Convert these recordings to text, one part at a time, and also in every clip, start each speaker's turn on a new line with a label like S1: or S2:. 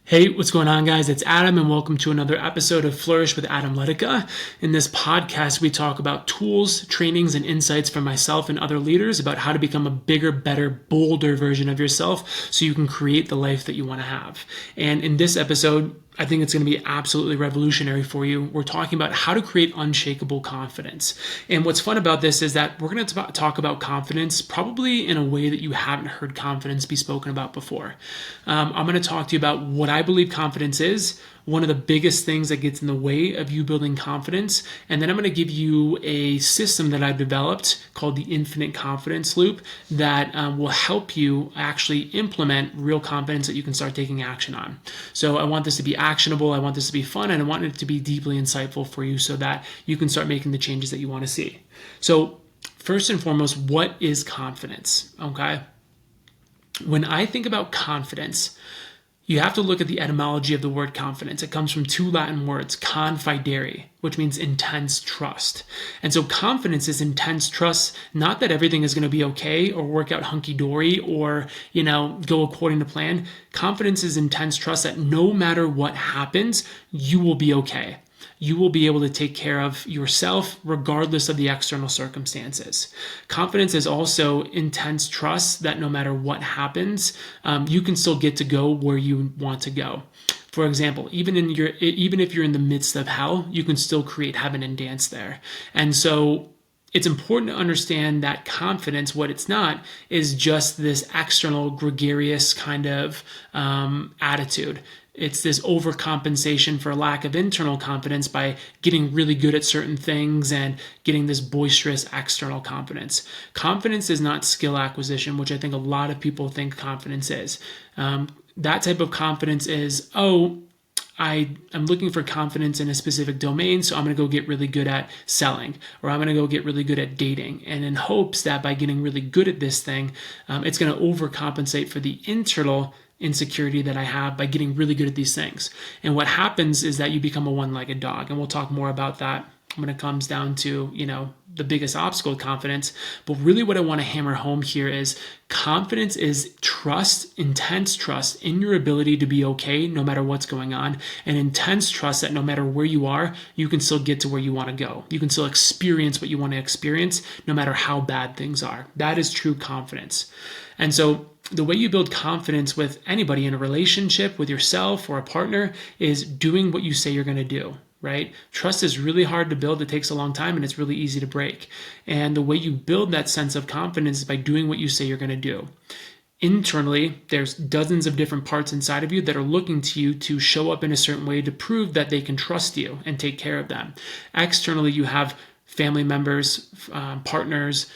S1: Hey, what's going on, guys? It's Adam, and welcome to another episode of Flourish with Adam Letica. In this podcast, we talk about tools, trainings, and insights from myself and other leaders about how to become a bigger, better, bolder version of yourself so you can create the life that you want to have. And in this episode, I think it's going to be absolutely revolutionary for you. We're talking about how to create unshakable confidence. And what's fun about this is that we're going to talk about confidence probably in a way that you haven't heard confidence be spoken about before. I'm going to talk to you about what I believe confidence is, one of the biggest things that gets in the way of you building confidence, and then I'm going to give you a system that I've developed called the infinite confidence loop that will help you actually implement real confidence that you can start taking action on. So I want this to be actionable, I want this to be fun, and I want it to be deeply insightful for you so that you can start making the changes that you want to see. So first and foremost, what is confidence? Okay. When I think about confidence, you have to look at the etymology of the word confidence. It comes from two Latin words, confidere, which means intense trust. And so confidence is intense trust, not that everything is going to be okay or work out hunky-dory or, go according to plan. Confidence is intense trust that no matter what happens, you will be okay. You will be able to take care of yourself regardless of the external circumstances. Confidence is also intense trust that no matter what happens, you can still get to go where you want to go. For example, even if you're in the midst of hell, you can still create heaven and dance there. And so it's important to understand that confidence, what it's not, is just this external gregarious kind of attitude. It's this overcompensation for lack of internal confidence by getting really good at certain things and getting this boisterous external confidence. Confidence is not skill acquisition, which I think a lot of people think confidence is. That type of confidence is, I'm looking for confidence in a specific domain, so I'm going to go get really good at selling, or I'm going to go get really good at dating, and in hopes that by getting really good at this thing, it's going to overcompensate for the internal insecurity that I have by getting really good at these things. And what happens is that you become a one-legged dog, and we'll talk more about that when it comes down to, the biggest obstacle of confidence. But really what I want to hammer home here is confidence is trust, intense trust in your ability to be okay no matter what's going on, and intense trust that no matter where you are, you can still get to where you want to go. You can still experience what you want to experience no matter how bad things are. That is true confidence. And so the way you build confidence with anybody in a relationship, with yourself or a partner, is doing what you say you're going to do. Right? Trust is really hard to build. It takes a long time and it's really easy to break. And the way you build that sense of confidence is by doing what you say you're going to do. Internally, there's dozens of different parts inside of you that are looking to you to show up in a certain way to prove that they can trust you and take care of them. Externally, you have family members, partners,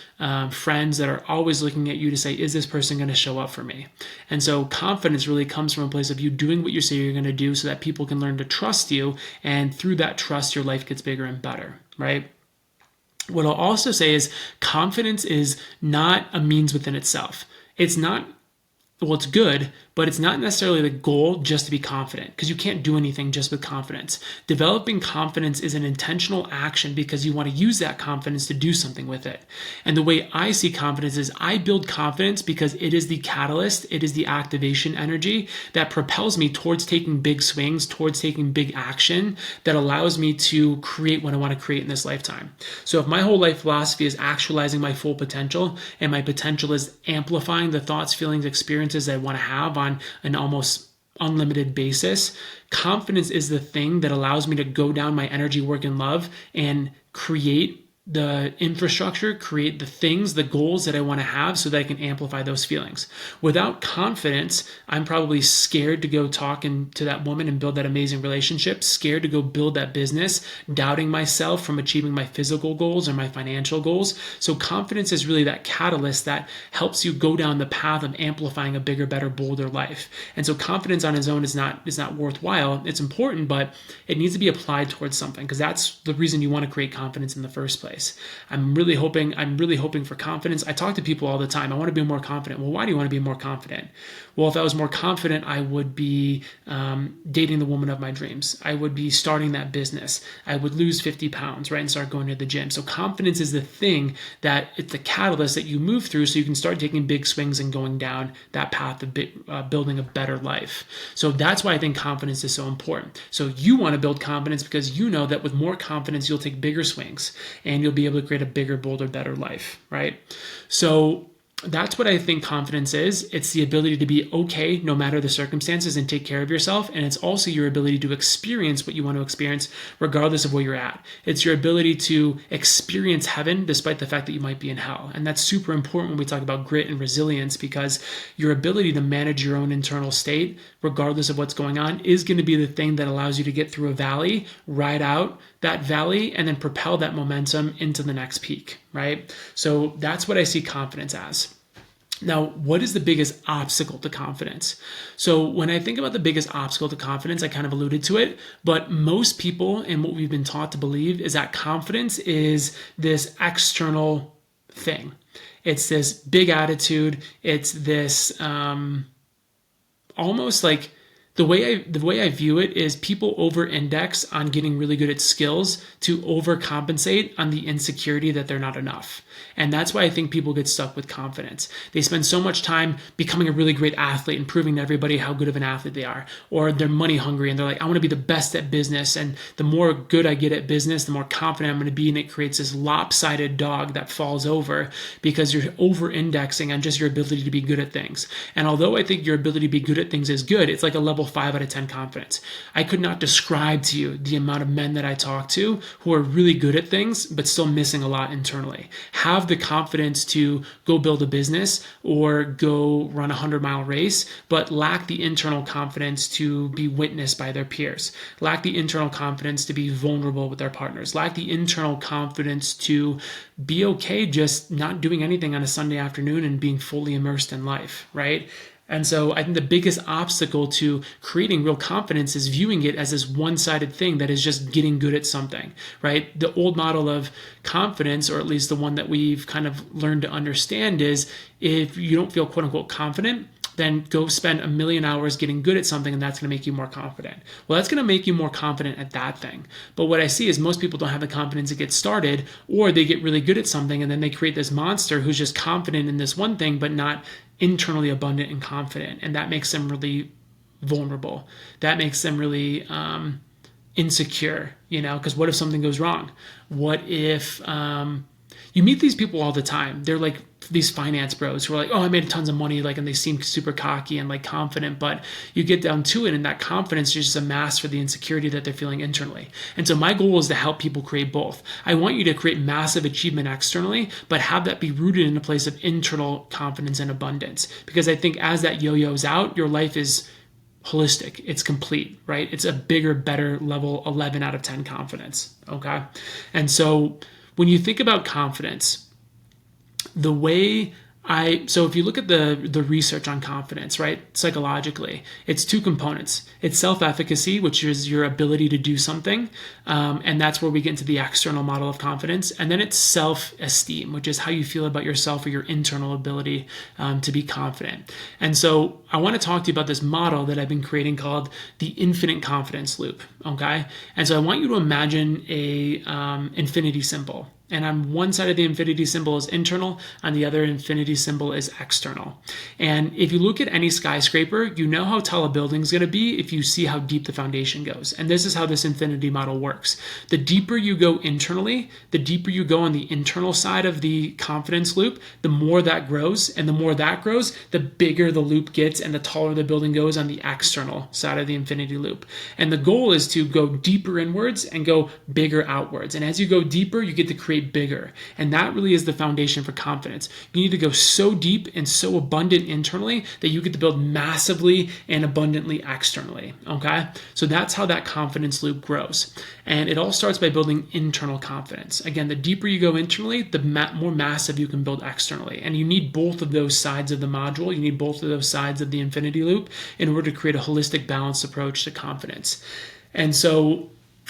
S1: friends that are always looking at you to say, is this person going to show up for me? And so confidence really comes from a place of you doing what you say you're going to do so that people can learn to trust you. And through that trust, your life gets bigger and better, right? What I'll also say is confidence is not a means within itself. It's good, but it's not necessarily the goal just to be confident, because you can't do anything just with confidence. Developing confidence is an intentional action because you want to use that confidence to do something with it. And the way I see confidence is I build confidence because it is the catalyst, it is the activation energy that propels me towards taking big swings, towards taking big action that allows me to create what I want to create in this lifetime. So if my whole life philosophy is actualizing my full potential, and my potential is amplifying the thoughts, feelings, experiences I want to have on an almost unlimited basis, confidence is the thing that allows me to go down my energy, work, and love and create the infrastructure, create the things, the goals that I want to have so that I can amplify those feelings. Without confidence, I'm probably scared to go talk to that woman and build that amazing relationship, scared to go build that business, doubting myself from achieving my physical goals or my financial goals. So confidence is really that catalyst that helps you go down the path of amplifying a bigger, better, bolder life. And so confidence on its own is not worthwhile. It's important, but it needs to be applied towards something, because that's the reason you want to create confidence in the first place. place. I'm really hoping for confidence. I talk to people all the time. I want to be more confident. Well, why do you want to be more confident? Well, if I was more confident, I would be dating the woman of my dreams. I would be starting that business. I would lose 50 pounds, right, and start going to the gym. So confidence is the thing that it's the catalyst that you move through so you can start taking big swings and going down that path of building a better life. So that's why I think confidence is so important. So you want to build confidence because you know that with more confidence, you'll take bigger swings and you'll be able to create a bigger, bolder, better life, right? So that's what I think confidence is. It's the ability to be okay no matter the circumstances and take care of yourself. And it's also your ability to experience what you want to experience regardless of where you're at. It's your ability to experience heaven despite the fact that you might be in hell. And that's super important when we talk about grit and resilience, because your ability to manage your own internal state regardless of what's going on is going to be the thing that allows you to get through a valley, ride out that valley, and then propel that momentum into the next peak, right? So that's what I see confidence as. Now, what is the biggest obstacle to confidence? So when I think about the biggest obstacle to confidence, I kind of alluded to it, but most people and what we've been taught to believe is that confidence is this external thing. It's this big attitude. It's this almost like the way I view it is people over-index on getting really good at skills to overcompensate on the insecurity that they're not enough. And that's why I think people get stuck with confidence. They spend so much time becoming a really great athlete and proving to everybody how good of an athlete they are. Or they're money hungry and they're like, I want to be the best at business. And the more good I get at business, the more confident I'm going to be. And it creates this lopsided dog that falls over because you're over-indexing on just your ability to be good at things. And although I think your ability to be good at things is good, it's like a level 5 out of 10 confidence. I could not describe to you the amount of men that I talk to who are really good at things, but still missing a lot internally. Have the confidence to go build a business or go run a 100-mile race, but lack the internal confidence to be witnessed by their peers, lack the internal confidence to be vulnerable with their partners, lack the internal confidence to be okay just not doing anything on a Sunday afternoon and being fully immersed in life, right? And so I think the biggest obstacle to creating real confidence is viewing it as this one-sided thing that is just getting good at something, right? The old model of confidence, or at least the one that we've kind of learned to understand, is if you don't feel quote unquote confident, then go spend 1,000,000 hours getting good at something and that's going to make you more confident. Well, that's going to make you more confident at that thing. But what I see is most people don't have the confidence to get started, or they get really good at something and then they create this monster who's just confident in this one thing but not internally abundant and confident. And that makes them really vulnerable. That makes them really insecure, because what if something goes wrong? What if you meet these people all the time? They're like these finance bros who are like, oh, I made tons of money, and they seem super cocky and confident, but you get down to it and that confidence is just a mask for the insecurity that they're feeling internally. And so my goal is to help people create both. I want you to create massive achievement externally, but have that be rooted in a place of internal confidence and abundance. Because I think as that yo-yo's out, your life is holistic. It's complete, right? It's a bigger, better level 11 out of 10 confidence. Okay. And so when you think about confidence, so if you look at the research on confidence, right, psychologically, it's two components. It's self-efficacy, which is your ability to do something, and that's where we get into the external model of confidence. And then it's self-esteem, which is how you feel about yourself or your internal ability to be confident. And so I want to talk to you about this model that I've been creating called the infinite confidence loop, okay? And so I want you to imagine a infinity symbol. And on one side of the infinity symbol is internal, on the other infinity symbol is external. And if you look at any skyscraper, you know how tall a building is going to be if you see how deep the foundation goes. And this is how this infinity model works. The deeper you go internally, the deeper you go on the internal side of the confidence loop, the more that grows. And the more that grows, the bigger the loop gets and the taller the building goes on the external side of the infinity loop. And the goal is to go deeper inwards and go bigger outwards. And as you go deeper, you get to create bigger. And that really is the foundation for confidence. You need to go so deep and so abundant internally that you get to build massively and abundantly externally. Okay? So that's how that confidence loop grows. And it all starts by building internal confidence. Again, the deeper you go internally, the more massive you can build externally. And you need both of those sides of the module. You need both of those sides of the infinity loop in order to create a holistic, balanced approach to confidence. And so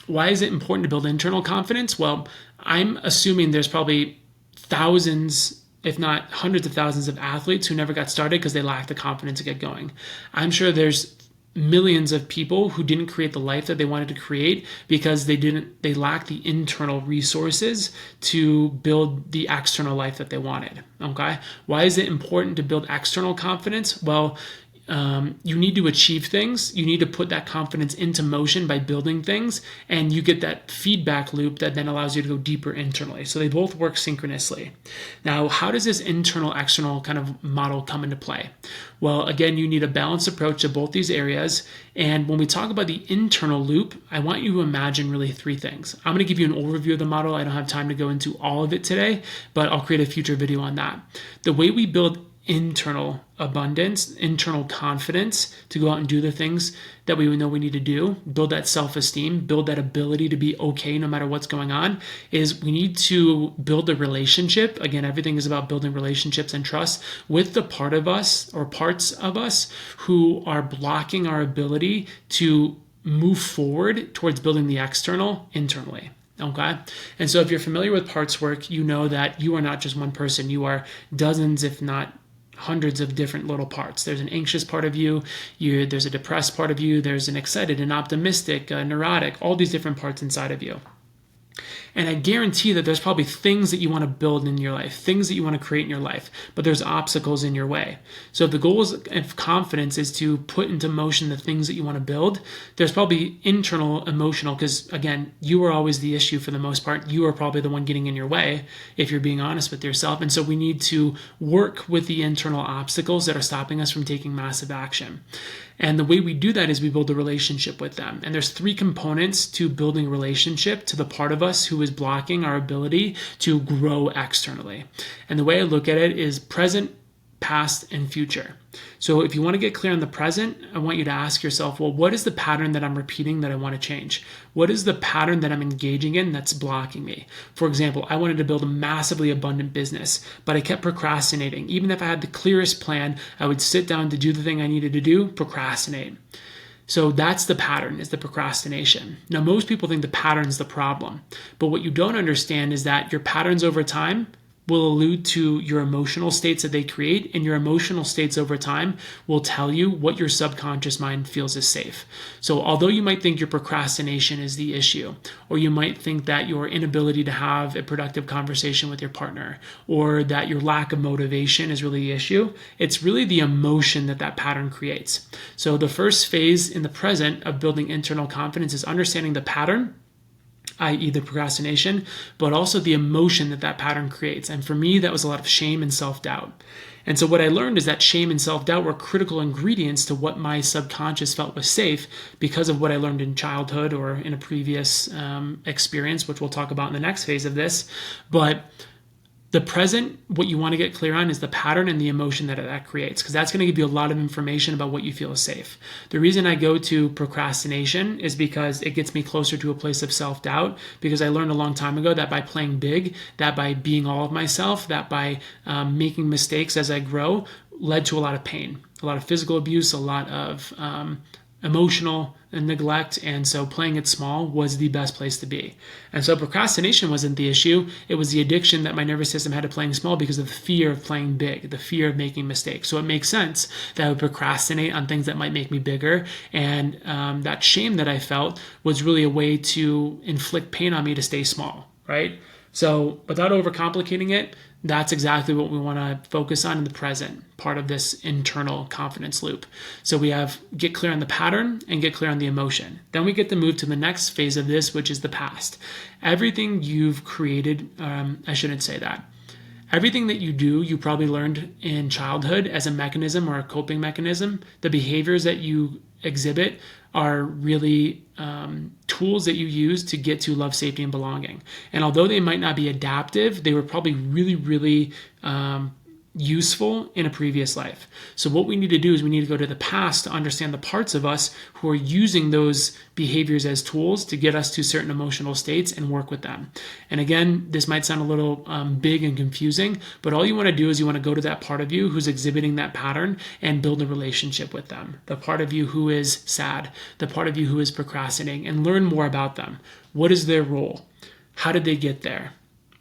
S1: Why is it important to build internal confidence? Well, I'm assuming there's probably thousands, if not hundreds of thousands of athletes who never got started because they lacked the confidence to get going. I'm sure there's millions of people who didn't create the life that they wanted to create because they lacked the internal resources to build the external life that they wanted. Okay. Why is it important to build external confidence? Well, you need to achieve things. You need to put that confidence into motion by building things, and you get that feedback loop that then allows you to go deeper internally. So they both work synchronously. Now, how does this internal external kind of model come into play? Well, again, you need a balanced approach to both these areas. And when we talk about the internal loop, I want you to imagine really three things. I'm going to give you an overview of the model. I don't have time to go into all of it today, but I'll create a future video on that. The way we build internal abundance, internal confidence to go out and do the things that we know we need to do, build that self-esteem, build that ability to be okay no matter what's going on, is we need to build a relationship. Again, everything is about building relationships and trust with the part of us or parts of us who are blocking our ability to move forward towards building the external internally. Okay. And so if you're familiar with parts work, you know that you are not just one person. You are dozens, if not hundreds of different little parts. There's an anxious part of you, there's a depressed part of you, there's an excited and optimistic, neurotic, all these different parts inside of you. And I guarantee that there's probably things that you want to build in your life, things that you want to create in your life, but there's obstacles in your way. So if the goal of confidence is to put into motion the things that you want to build, there's probably internal emotional, because again, you are always the issue for the most part. You are probably the one getting in your way if you're being honest with yourself. And so we need to work with the internal obstacles that are stopping us from taking massive action. And the way we do that is we build a relationship with them. And there's three components to building a relationship to the part of us who is blocking our ability to grow externally. And the way I look at it is present, past, and future. So if you want to get clear on the present, I want you to ask yourself, well, what is the pattern that I'm repeating that I want to change? What is the pattern that I'm engaging in that's blocking me? For example, I wanted to build a massively abundant business, but I kept procrastinating. Even if I had the clearest plan, I would sit down to do the thing I needed to do, procrastinate. So that's the pattern, is the procrastination. Now, most people think the pattern's the problem, but what you don't understand is that your patterns over time will allude to your emotional states that they create, and your emotional states over time will tell you what your subconscious mind feels is safe. So although you might think your procrastination is the issue, or you might think that your inability to have a productive conversation with your partner, or that your lack of motivation is really the issue, it's really the emotion that that pattern creates. So the first phase in the present of building internal confidence is understanding the pattern, i.e. the procrastination, but also the emotion that that pattern creates. And for me, that was a lot of shame and self-doubt. And so what I learned is that shame and self-doubt were critical ingredients to what my subconscious felt was safe because of what I learned in childhood or in a previous experience, which we'll talk about in the next phase of this. But the present, what you want to get clear on is the pattern and the emotion that that creates, because that's going to give you a lot of information about what you feel is safe. The reason I go to procrastination is because it gets me closer to a place of self-doubt, because I learned a long time ago that by playing big, that by being all of myself, that by making mistakes as I grow, led to a lot of pain, a lot of physical abuse, a lot of emotional neglect, and so playing it small was the best place to be. And so procrastination wasn't the issue, it was the addiction that my nervous system had to playing small because of the fear of playing big, the fear of making mistakes. So it makes sense that I would procrastinate on things that might make me bigger, and that shame that I felt was really a way to inflict pain on me to stay small, right? So without overcomplicating it, that's exactly what we want to focus on in the present part of this internal confidence loop. So we have get clear on the pattern and get clear on the emotion. Then we get to move to the next phase of this, which is the past. Everything you've created, I shouldn't say that. Everything that you do, you probably learned in childhood as a mechanism or a coping mechanism. The behaviors that you exhibit are really tools that you use to get to love, safety, and belonging. And although they might not be adaptive, they were probably really, really useful in a previous life. So what we need to do is we need to go to the past to understand the parts of us who are using those behaviors as tools to get us to certain emotional states and work with them. And again, this might sound a little big and confusing, but all you want to do is you want to go to that part of you who's exhibiting that pattern and build a relationship with them. The part of you who is sad, the part of you who is procrastinating, and learn more about them. What is their role? How did they get there?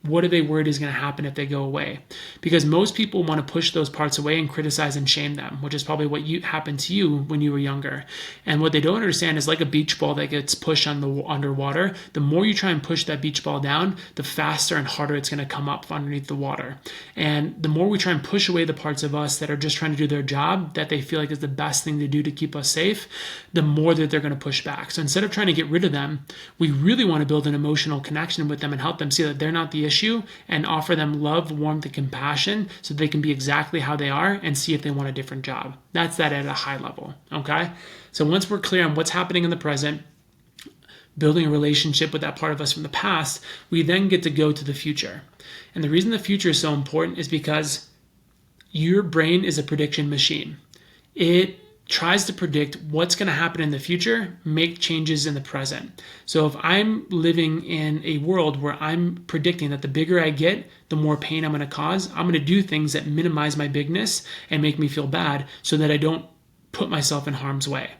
S1: What are they worried is going to happen if they go away? Because most people want to push those parts away and criticize and shame them, which is probably what happened to you when you were younger. And what they don't understand is like a beach ball that gets pushed underwater. The more you try and push that beach ball down, the faster and harder it's going to come up underneath the water. And the more we try and push away the parts of us that are just trying to do their job, that they feel like is the best thing to do to keep us safe, the more that they're going to push back. So instead of trying to get rid of them, we really want to build an emotional connection with them and help them see that they're not the issue, and offer them love, warmth, and compassion so they can be exactly how they are and see if they want a different job. That's that at a high level, okay? So once we're clear on what's happening in the present, building a relationship with that part of us from the past, we then get to go to the future. And the reason the future is so important is because your brain is a prediction machine. It tries to predict what's going to happen in the future, make changes in the present. So if I'm living in a world where I'm predicting that the bigger I get, the more pain I'm going to cause, I'm going to do things that minimize my bigness and make me feel bad so that I don't put myself in harm's way.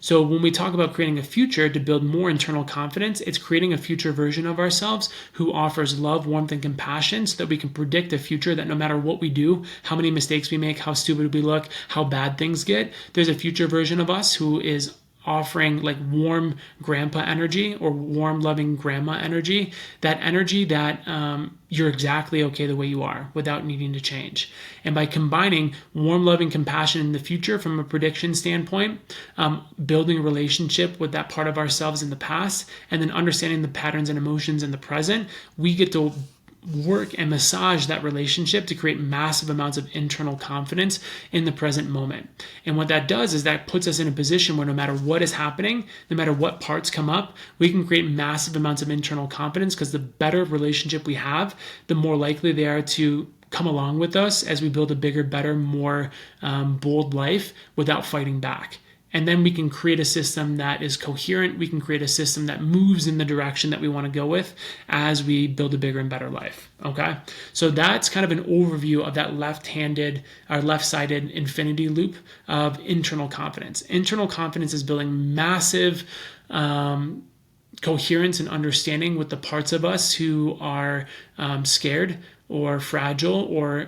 S1: So when we talk about creating a future to build more internal confidence, it's creating a future version of ourselves who offers love, warmth, and compassion so that we can predict a future that no matter what we do, how many mistakes we make, how stupid we look, how bad things get, there's a future version of us who is offering like warm grandpa energy or warm loving grandma energy, that energy that you're exactly okay the way you are without needing to change. And by combining warm loving compassion in the future from a prediction standpoint, building a relationship with that part of ourselves in the past, and then understanding the patterns and emotions in the present, we get to work and massage that relationship to create massive amounts of internal confidence in the present moment. And what that does is that puts us in a position where no matter what is happening, no matter what parts come up, we can create massive amounts of internal confidence, because the better relationship we have, the more likely they are to come along with us as we build a bigger, better, more bold life without fighting back. And then we can create a system that is coherent. We can create a system that moves in the direction that we want to go with as we build a bigger and better life. Okay. So that's kind of an overview of that left-sided infinity loop of internal confidence. Internal confidence is building massive coherence and understanding with the parts of us who are scared or fragile or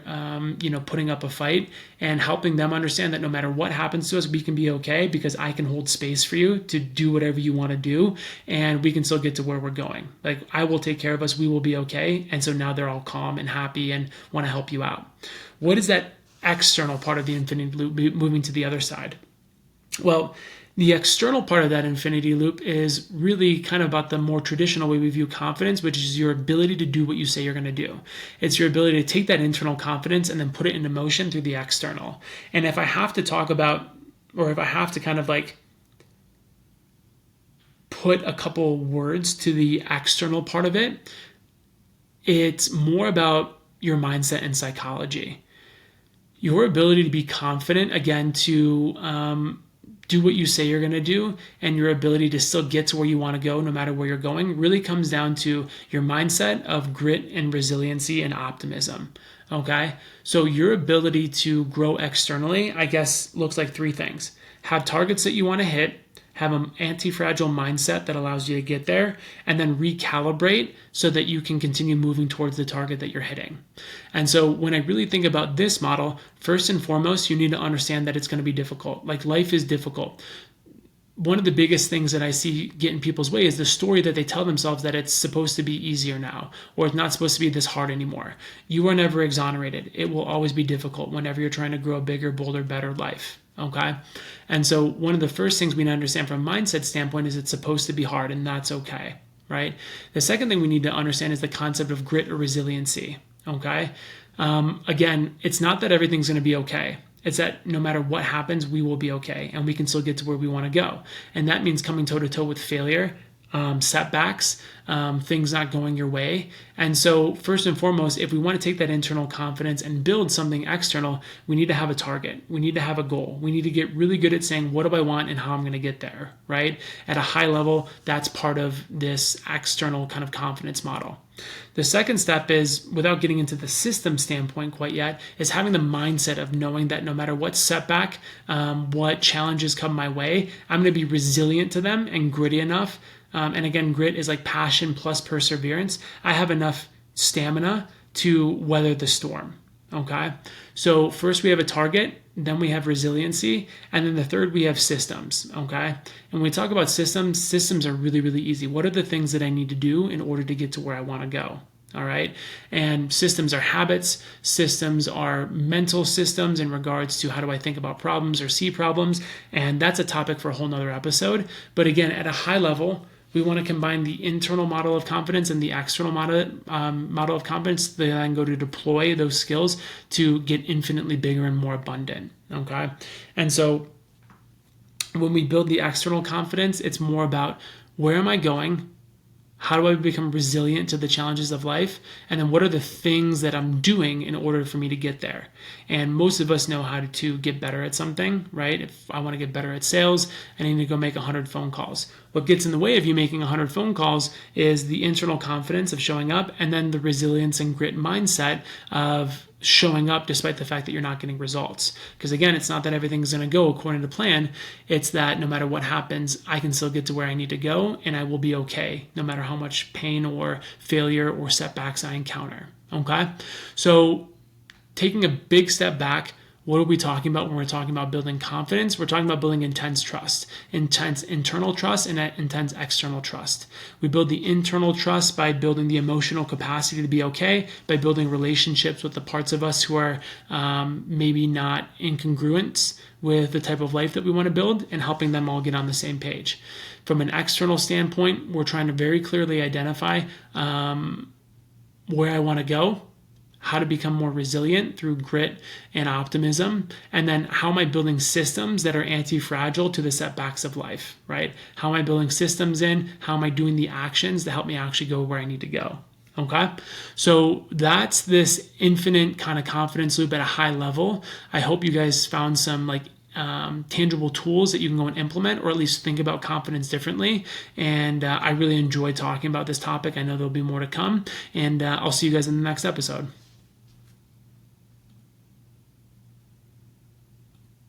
S1: putting up a fight, and helping them understand that no matter what happens to us, we can be okay, because I can hold space for you to do whatever you want to do, and we can still get to where we're going. Like, I will take care of us, we will be okay. And so now they're all calm and happy and want to help you out. What is that external part of the infinity loop moving to the other side? Well, the external part of that infinity loop is really kind of about the more traditional way we view confidence, which is your ability to do what you say you're going to do. It's your ability to take that internal confidence and then put it into motion through the external. And if I have to talk about, or if I have to kind of like put a couple words to the external part of it, it's more about your mindset and psychology. Your ability to be confident, again, to do what you say you're going to do, and your ability to still get to where you want to go no matter where you're going, really comes down to your mindset of grit and resiliency and optimism. Okay? So your ability to grow externally, I guess, looks like three things. Have targets that you want to hit, have an anti-fragile mindset that allows you to get there, and then recalibrate so that you can continue moving towards the target that you're hitting. And so when I really think about this model, first and foremost, you need to understand that it's going to be difficult. Like, life is difficult. One of the biggest things that I see get in people's way is the story that they tell themselves that it's supposed to be easier now, or it's not supposed to be this hard anymore. You are never exonerated. It will always be difficult whenever you're trying to grow a bigger, bolder, better life. Okay? And so one of the first things we need to understand from a mindset standpoint is it's supposed to be hard, and that's okay, right? The second thing we need to understand is the concept of grit or resiliency. Okay? Again, it's not that everything's going to be okay. It's that no matter what happens, we will be okay, and we can still get to where we want to go. And that means coming toe-to-toe with failure, setbacks, things not going your way. And so first and foremost, if we want to take that internal confidence and build something external, we need to have a target. We need to have a goal. We need to get really good at saying, what do I want and how I'm going to get there, right? At a high level, that's part of this external kind of confidence model. The second step is, without getting into the system standpoint quite yet, is having the mindset of knowing that no matter what setback, what challenges come my way, I'm going to be resilient to them and gritty enough. And again, grit is like passion plus perseverance. I have enough stamina to weather the storm. Okay. So first we have a target, then we have resiliency, and then the third we have systems. Okay. And when we talk about systems are really, really easy. What are the things that I need to do in order to get to where I want to go? All right. And systems are habits. Systems are mental systems in regards to how do I think about problems or see problems. And that's a topic for a whole nother episode. But again, at a high level, we want to combine the internal model of confidence and the external model of confidence that then go to deploy those skills to get infinitely bigger and more abundant. Okay. And so when we build the external confidence, it's more about where am I going? How do I become resilient to the challenges of life? And then what are the things that I'm doing in order for me to get there? And most of us know how to get better at something, right? If I want to get better at sales, I need to go make 100 phone calls. What gets in the way of you making 100 phone calls is the internal confidence of showing up, and then the resilience and grit mindset of showing up despite the fact that you're not getting results. Because again, it's not that everything's going to go according to plan. It's that no matter what happens, I can still get to where I need to go, and I will be okay, no matter how much pain or failure or setbacks I encounter. Okay? So taking a big step back, what are we talking about when we're talking about building confidence? We're talking about building intense trust, intense internal trust, and intense external trust. We build the internal trust by building the emotional capacity to be okay, by building relationships with the parts of us who are maybe not incongruent with the type of life that we want to build, and helping them all get on the same page. From an external standpoint, we're trying to very clearly identify where I want to go, how to become more resilient through grit and optimism, and then how am I building systems that are anti-fragile to the setbacks of life, right? How am I building systems in? How am I doing the actions to help me actually go where I need to go? Okay, so that's this infinite kind of confidence loop at a high level. I hope you guys found some tangible tools that you can go and implement, or at least think about confidence differently. And I really enjoy talking about this topic. I know there'll be more to come, and I'll see you guys in the next episode.